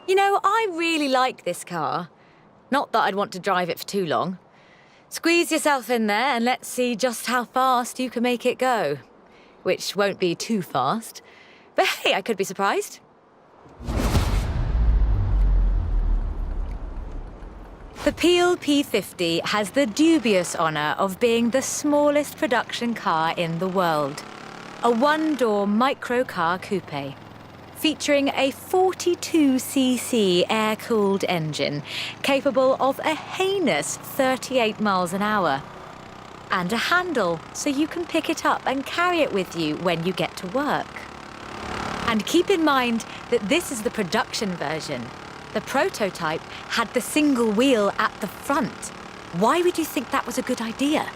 You know, I really like this car. Not that I'd want to drive it for too long. Squeeze yourself in there and let's see just how fast you can make it go. Which won't be too fast. But hey, I could be surprised. The Peel P50 has the dubious honour of being the smallest production car in the world. A one-door microcar coupe, featuring a 42cc air-cooled engine capable of a heinous 38 miles an hour. And a handle so you can pick it up and carry it with you when you get to work. And keep in mind that this is the production version. The prototype had the single wheel at the front. Why would you think that was a good idea?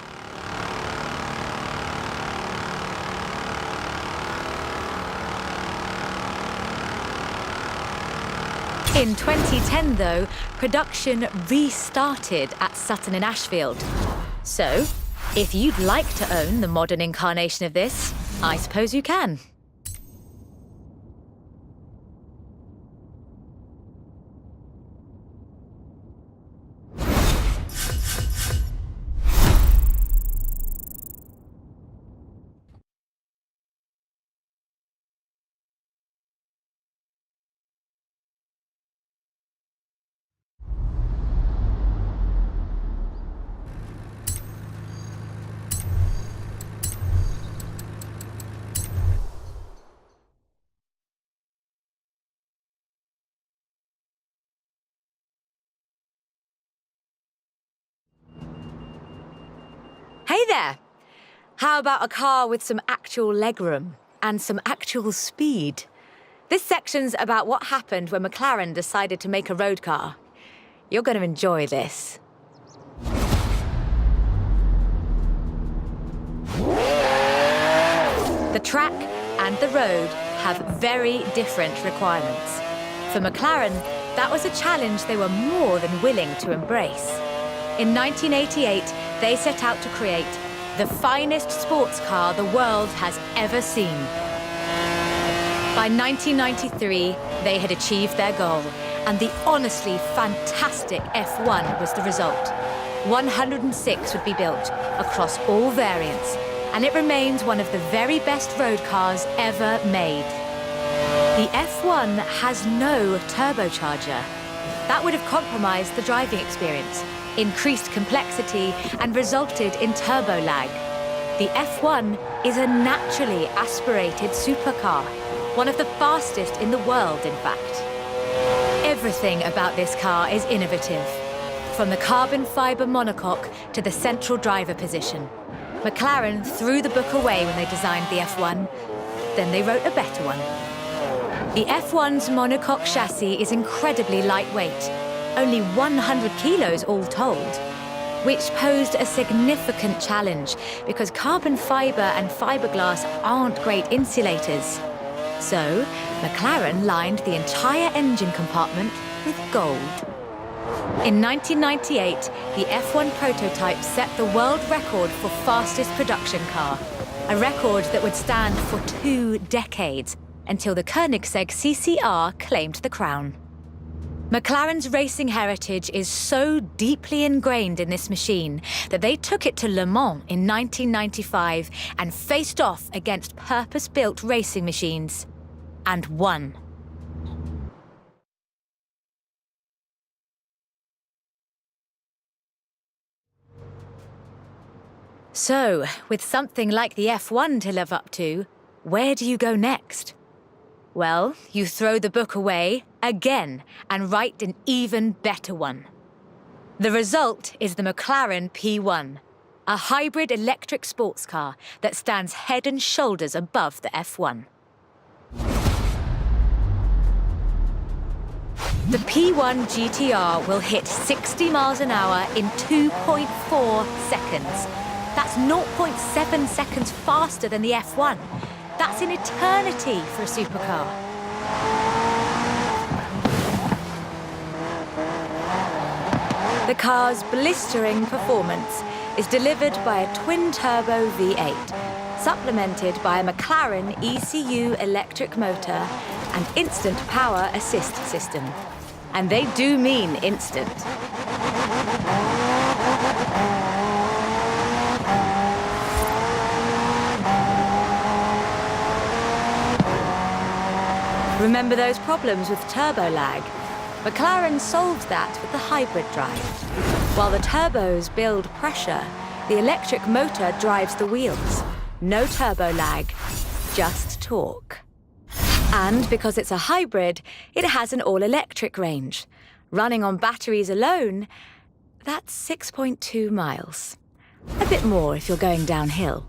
In 2010, though, production restarted at Sutton in Ashfield. So, if you'd like to own the modern incarnation of this, I suppose you can. Hey there! How about a car with some actual legroom and some actual speed? This section's about what happened when McLaren decided to make a road car. You're going to enjoy this. The track and the road have very different requirements. For McLaren, that was a challenge they were more than willing to embrace. In 1988, they set out to create the finest sports car the world has ever seen. By 1993, they had achieved their goal, and the honestly fantastic F1 was the result. 106 would be built across all variants, and it remains one of the very best road cars ever made. The F1 has no turbocharger. That would have compromised the driving experience, increased complexity, and resulted in turbo lag. The F1 is a naturally aspirated supercar, one of the fastest in the world, in fact. Everything about this car is innovative, from the carbon fibre monocoque to the central driver position. McLaren threw the book away when they designed the F1, then they wrote a better one. The F1's monocoque chassis is incredibly lightweight, only 100 kilos all told, which posed a significant challenge because carbon fibre and fiberglass aren't great insulators. So, McLaren lined the entire engine compartment with gold. In 1998, the F1 prototype set the world record for fastest production car, a record that would stand for 2 decades until the Koenigsegg CCR claimed the crown. McLaren's racing heritage is so deeply ingrained in this machine that they took it to Le Mans in 1995 and faced off against purpose-built racing machines, and won. So, with something like the F1 to live up to, where do you go next? Well, you throw the book away again and write an even better one. The result is the McLaren P1, a hybrid electric sports car that stands head and shoulders above the F1. The P1 GTR will hit 60 miles an hour in 2.4 seconds. That's 0.7 seconds faster than the F1. That's an eternity for a supercar. The car's blistering performance is delivered by a twin-turbo V8, supplemented by a McLaren ECU electric motor and instant power assist system. And they do mean instant. Remember those problems with turbo lag? McLaren solved that with the hybrid drive. While the turbos build pressure, the electric motor drives the wheels. No turbo lag, just torque. And because it's a hybrid, it has an all-electric range. Running on batteries alone, that's 6.2 miles. A bit more if you're going downhill.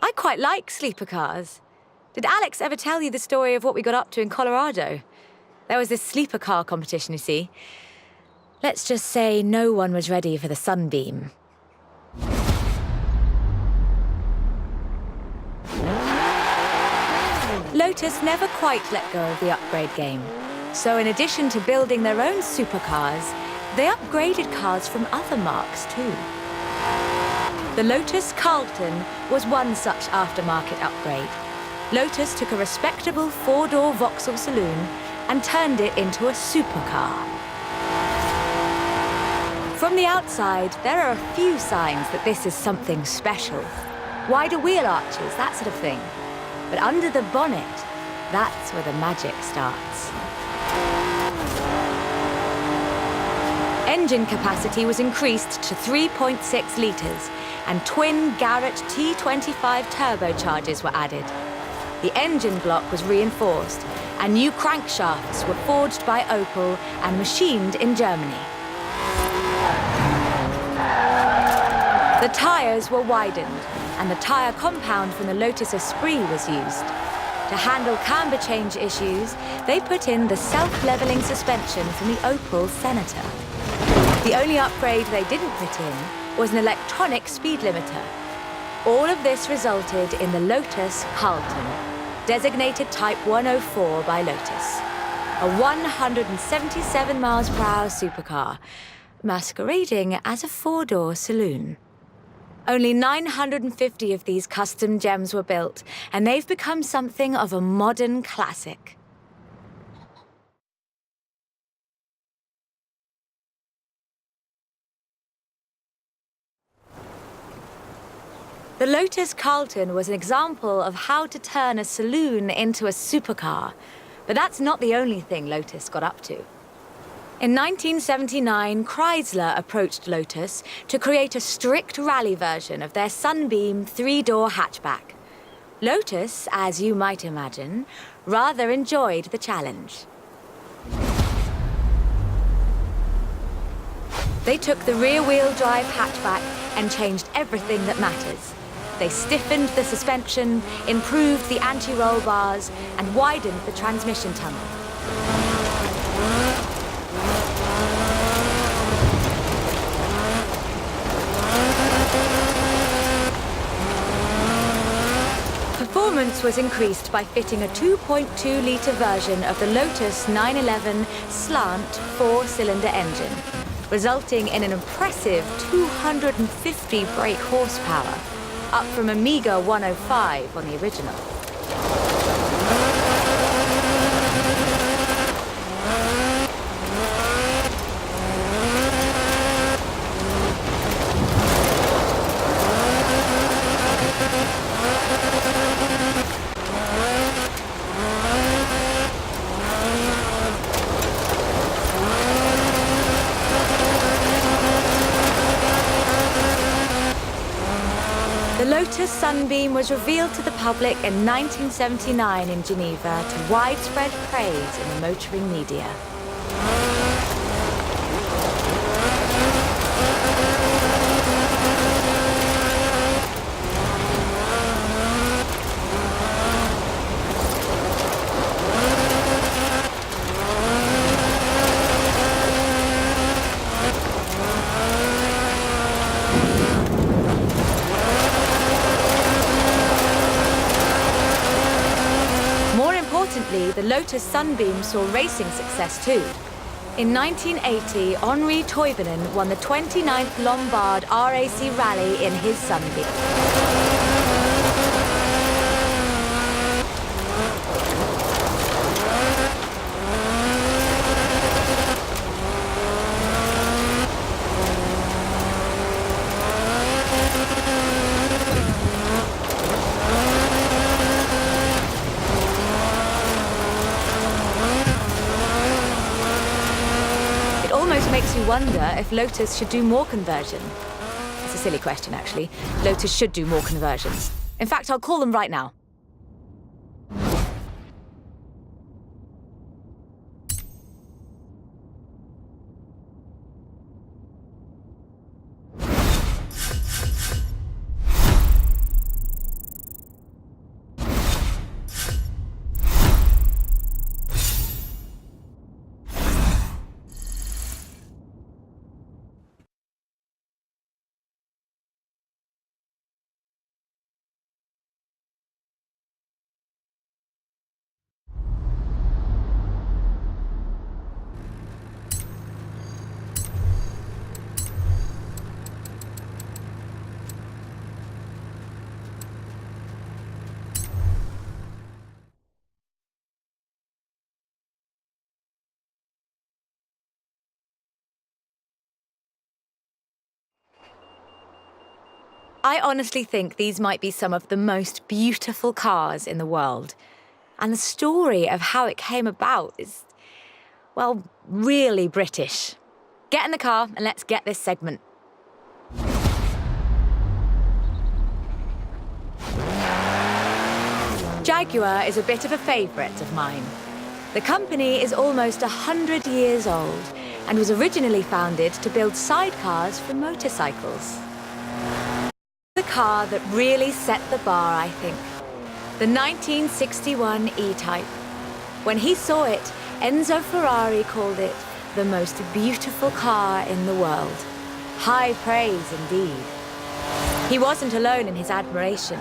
I quite like sleeper cars. Did Alex ever tell you the story of what we got up to in Colorado? There was this sleeper car competition, you see. Let's just say no one was ready for the sunbeam. Lotus never quite let go of the upgrade game. So in addition to building their own supercars, they upgraded cars from other marques too. The Lotus Carlton was one such aftermarket upgrade. Lotus took a respectable four-door Vauxhall saloon and turned it into a supercar. From the outside, there are a few signs that this is something special. Wider wheel arches, that sort of thing. But under the bonnet, that's where the magic starts. Engine capacity was increased to 3.6 litres, and twin Garrett T25 turbochargers were added. The engine block was reinforced, and new crankshafts were forged by Opel and machined in Germany. The tyres were widened, and the tyre compound from the Lotus Esprit was used. To handle camber change issues, they put in the self-leveling suspension from the Opel Senator. The only upgrade they didn't put in was an electronic speed limiter. All of this resulted in the Lotus Carlton, designated Type 104 by Lotus. A 177 miles per hour supercar, masquerading as a four-door saloon. Only 950 of these custom gems were built, and they've become something of a modern classic. The Lotus Carlton was an example of how to turn a saloon into a supercar, but that's not the only thing Lotus got up to. In 1979, Chrysler approached Lotus to create a strict rally version of their Sunbeam three-door hatchback. Lotus, as you might imagine, rather enjoyed the challenge. They took the rear-wheel drive hatchback and changed everything that matters. They stiffened the suspension, improved the anti-roll bars, and widened the transmission tunnel. Performance was increased by fitting a 2.2-litre version of the Lotus 911 slant four-cylinder engine, resulting in an impressive 250 brake horsepower, up from a meager 105 on the original. The Lotus Sunbeam was revealed to the public in 1979 in Geneva to widespread praise in the motoring media. Eventually, the Lotus Sunbeam saw racing success too. In 1980, Henri Toivonen won the 29th Lombard RAC Rally in his Sunbeam. Makes you wonder if Lotus should do more conversion. It's a silly question, actually. Lotus should do more conversions. In fact, I'll call them right now. I honestly think these might be some of the most beautiful cars in the world. And the story of how it came about is, well, really British. Get in the car and let's get this segment. Jaguar is a bit of a favourite of mine. The company is almost 100 years old and was originally founded to build sidecars for motorcycles. The car that really set the bar, I think. The 1961 E-Type. When he saw it, Enzo Ferrari called it the most beautiful car in the world. High praise indeed. He wasn't alone in his admiration.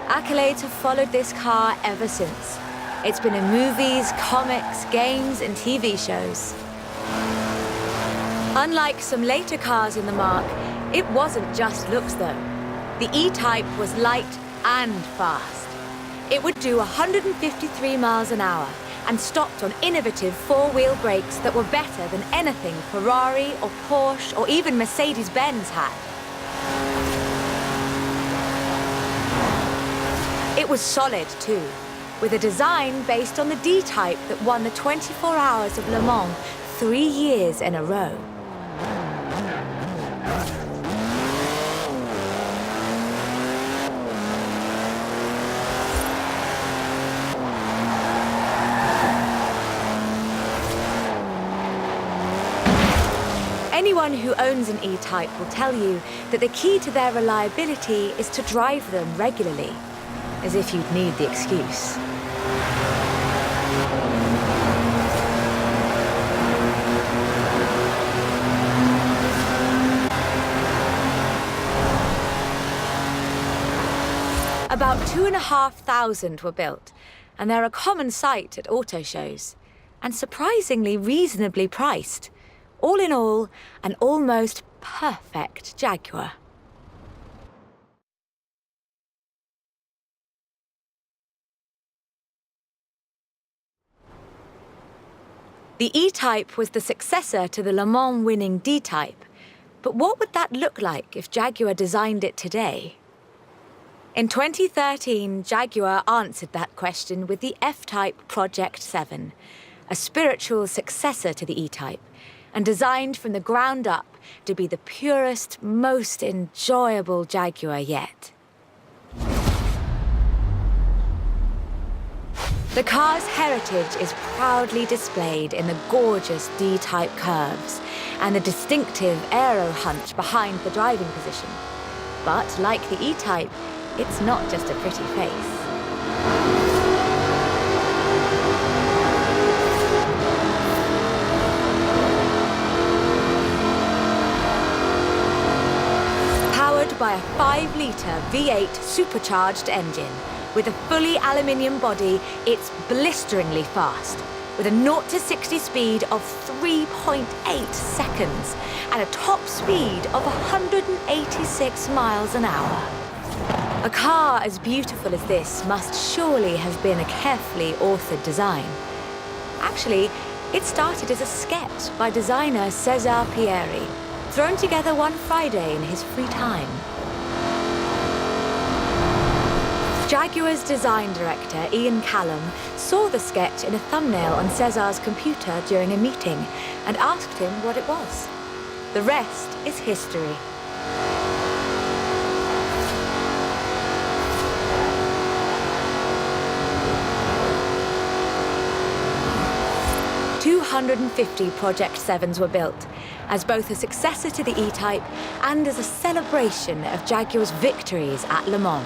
Accolades have followed this car ever since. It's been in movies, comics, games, and TV shows. Unlike some later cars in the marque, it wasn't just looks though. The E-Type was light and fast. It would do 153 miles an hour and stopped on innovative four-wheel brakes that were better than anything Ferrari or Porsche or even Mercedes-Benz had. It was solid too, with a design based on the D-Type that won the 24 Hours of Le Mans 3 years in a row. Anyone who owns an E-Type will tell you that the key to their reliability is to drive them regularly, as if you'd need the excuse. About 2,500 were built, and they're a common sight at auto shows, and surprisingly reasonably priced. All in all, an almost perfect Jaguar. The E-Type was the successor to the Le Mans winning D-Type. But what would that look like if Jaguar designed it today? In 2013, Jaguar answered that question with the F-Type Project 7, a spiritual successor to the E-Type, and designed from the ground up to be the purest, most enjoyable Jaguar yet. The car's heritage is proudly displayed in the gorgeous D-Type curves and the distinctive aero hunch behind the driving position. But like the E-Type, it's not just a pretty face. By a 5-litre V8 supercharged engine, With a fully aluminium body, it's blisteringly fast, with a 0 to 60 speed of 3.8 seconds and a top speed of 186 miles an hour. A car as beautiful as this must surely have been a carefully authored design. Actually, it started as a sketch by designer César Pierre, thrown together one Friday in his free time. Jaguar's design director, Ian Callum, saw the sketch in a thumbnail on César's computer during a meeting and asked him what it was. The rest is history. "250 Project 7s were built, as both a successor to the E-Type and as a celebration of Jaguar's victories at Le Mans.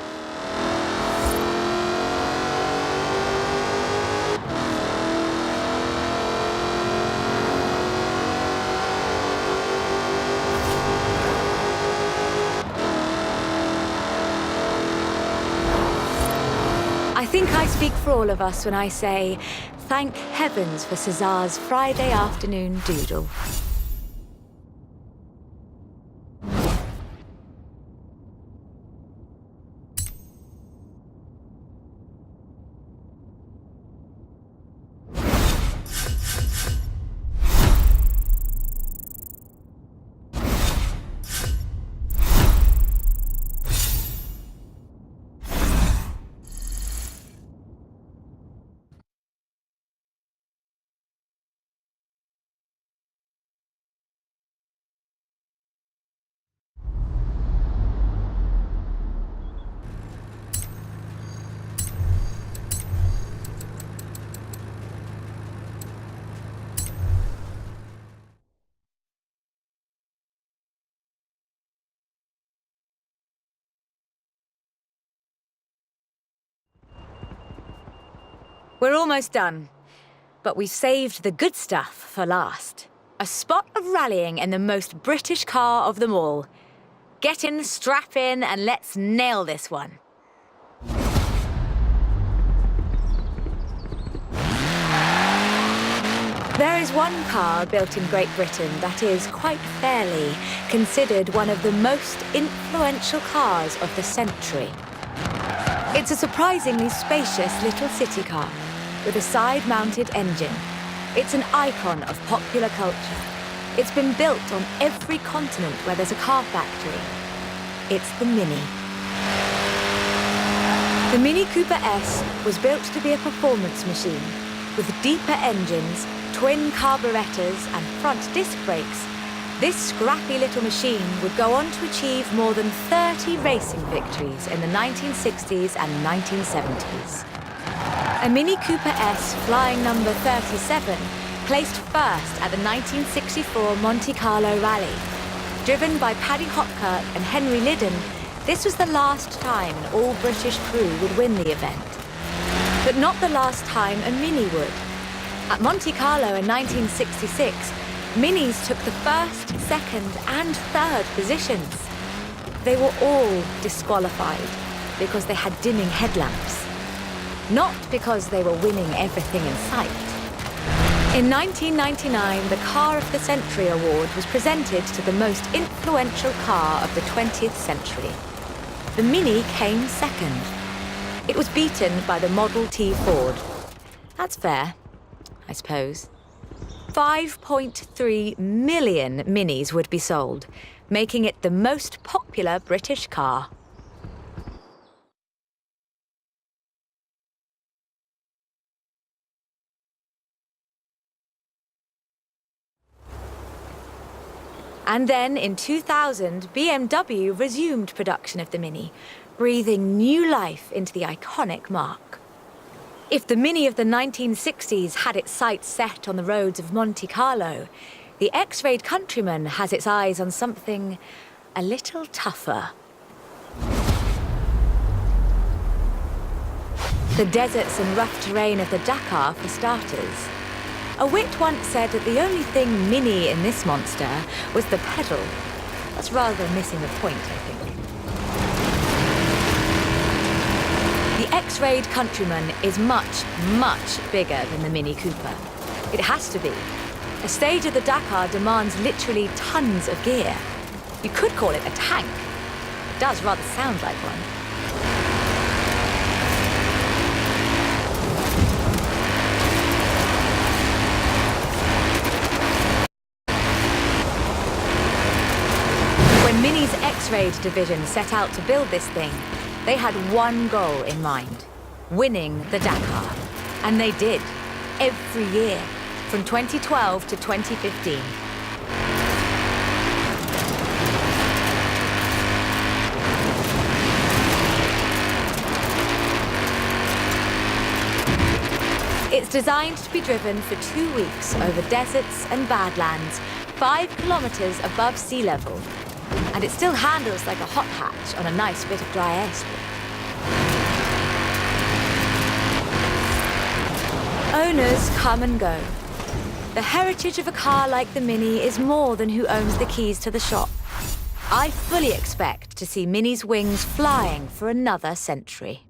I think I speak for all of us when I say, thank heavens for César's Friday afternoon doodle. We're almost done, but we've saved the good stuff for last. A spot of rallying in the most British car of them all. Get in, strap in, and let's nail this one. There is one car built in Great Britain that is, quite fairly, considered one of the most influential cars of the century. It's a surprisingly spacious little city car with a side-mounted engine. It's an icon of popular culture. It's been built on every continent where there's a car factory. It's the Mini. The Mini Cooper S was built to be a performance machine with deeper engines, twin carburetors and front disc brakes. This scrappy little machine would go on to achieve more than 30 racing victories in the 1960s and 1970s. A Mini Cooper S flying number 37 placed first at the 1964 Monte Carlo Rally. Driven by Paddy Hopkirk and Henry Liddon, this was the last time an all-British crew would win the event. But not the last time a Mini would. At Monte Carlo in 1966, Minis took the first, second and third positions. They were all disqualified because they had dimming headlamps, not because they were winning everything in sight. In 1999, the Car of the Century Award was presented to the most influential car of the 20th century. The Mini came second. It was beaten by the Model T Ford. That's fair, I suppose. 5.3 million Minis would be sold, making it the most popular British car. And then in 2000, BMW resumed production of the Mini, breathing new life into the iconic marque. If the Mini of the 1960s had its sights set on the roads of Monte Carlo, the X-rayed Countryman has its eyes on something a little tougher. The deserts and rough terrain of the Dakar, for starters. A wit once said that the only thing Mini in this monster was the pedal. That's rather missing the point, I think. The X-Rayed Countryman is much, much bigger than the Mini Cooper. It has to be. A stage of the Dakar demands literally tons of gear. You could call it a tank. It does rather sound like one. When Mini's X-Rayed division set out to build this thing, they had one goal in mind: winning the Dakar. And they did, every year, from 2012 to 2015. It's designed to be driven for 2 weeks over deserts and badlands, 5 kilometers above sea level. And it still handles like a hot hatch on a nice bit of dry airstrip. Owners come and go. The heritage of a car like the Mini is more than who owns the keys to the shop. I fully expect to see Mini's wings flying for another century.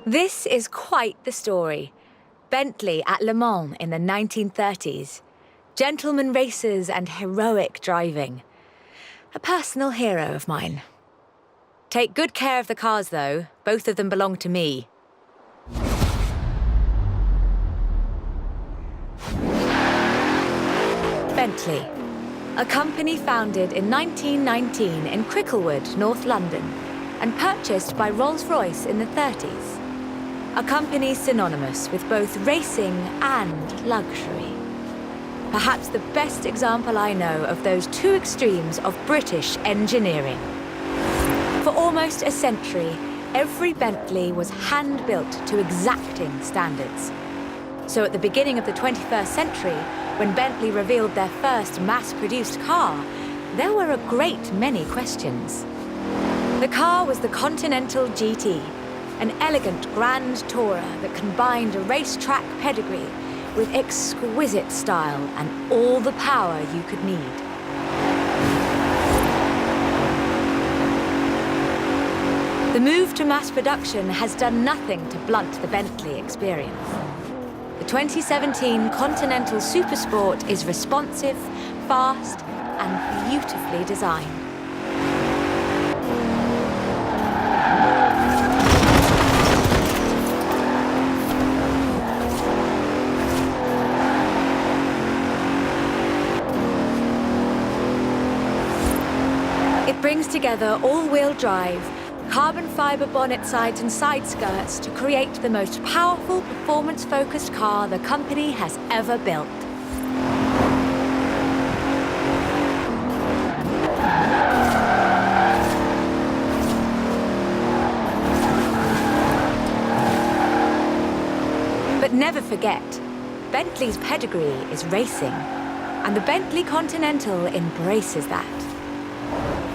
This is quite the story. Bentley at Le Mans in the 1930s. Gentleman racers and heroic driving. A personal hero of mine. Take good care of the cars, though. Both of them belong to me. Bentley. A company founded in 1919 in Cricklewood, North London, and purchased by Rolls-Royce in the 30s. A company synonymous with both racing and luxury. Perhaps the best example I know of those two extremes of British engineering. For almost a century, every Bentley was hand-built to exacting standards. So at the beginning of the 21st century, when Bentley revealed their first mass-produced car, there were a great many questions. The car was the Continental GT, an elegant grand tourer that combined a racetrack pedigree with exquisite style and all the power you could need. The move to mass production has done nothing to blunt the Bentley experience. The 2017 Continental Supersport is responsive, fast, and beautifully designed. It brings together all-wheel drive, carbon fiber bonnet sides and side skirts to create the most powerful, performance-focused car the company has ever built. But never forget, Bentley's pedigree is racing, and the Bentley Continental embraces that.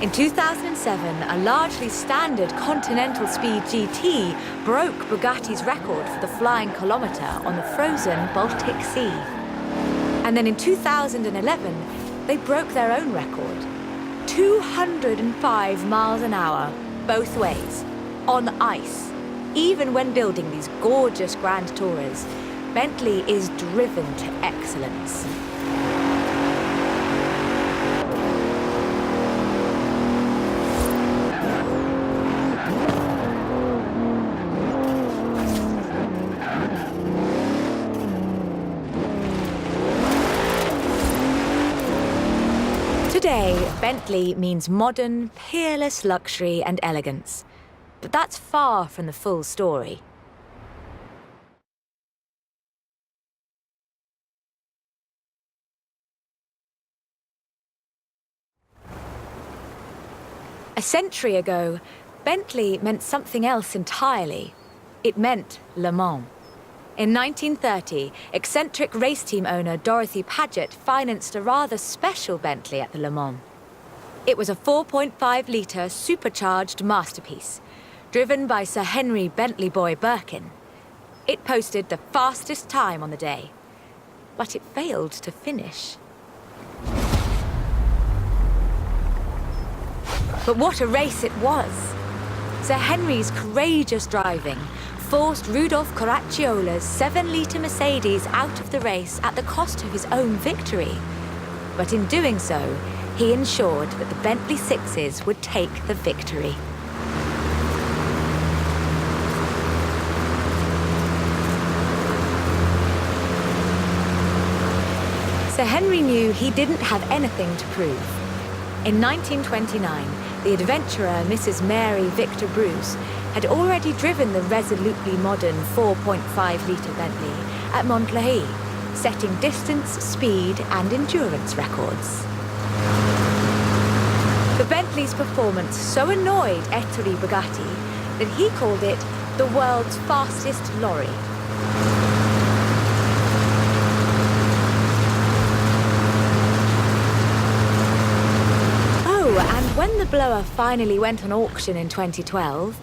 In 2007, a largely standard Continental Speed GT broke Bugatti's record for the flying kilometre on the frozen Baltic Sea. And then in 2011, they broke their own record. 205 miles an hour, both ways, on ice. Even when building these gorgeous Grand Tourers, Bentley is driven to excellence. Today, Bentley means modern, peerless luxury and elegance. But that's far from the full story. A century ago, Bentley meant something else entirely. It meant Le Mans. In 1930, eccentric race team owner Dorothy Paget financed a rather special Bentley at the Le Mans. It was a 4.5-litre supercharged masterpiece, driven by Sir Henry Bentley Boy Birkin. It posted the fastest time on the day, but it failed to finish. But what a race it was! Sir Henry's courageous driving forced Rudolf Caracciolla's 7-litre Mercedes out of the race at the cost of his own victory. But in doing so, he ensured that the Bentley Sixes would take the victory. Sir Henry knew he didn't have anything to prove. In 1929, the adventurer Mrs. Mary Victor Bruce had already driven the resolutely modern 4.5-litre Bentley at Montlhéry, setting distance, speed and endurance records. The Bentley's performance so annoyed Ettore Bugatti that he called it the world's fastest lorry. And when the blower finally went on auction in 2012,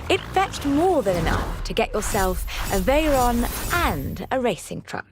it fetched more than enough to get yourself a Veyron and a racing truck.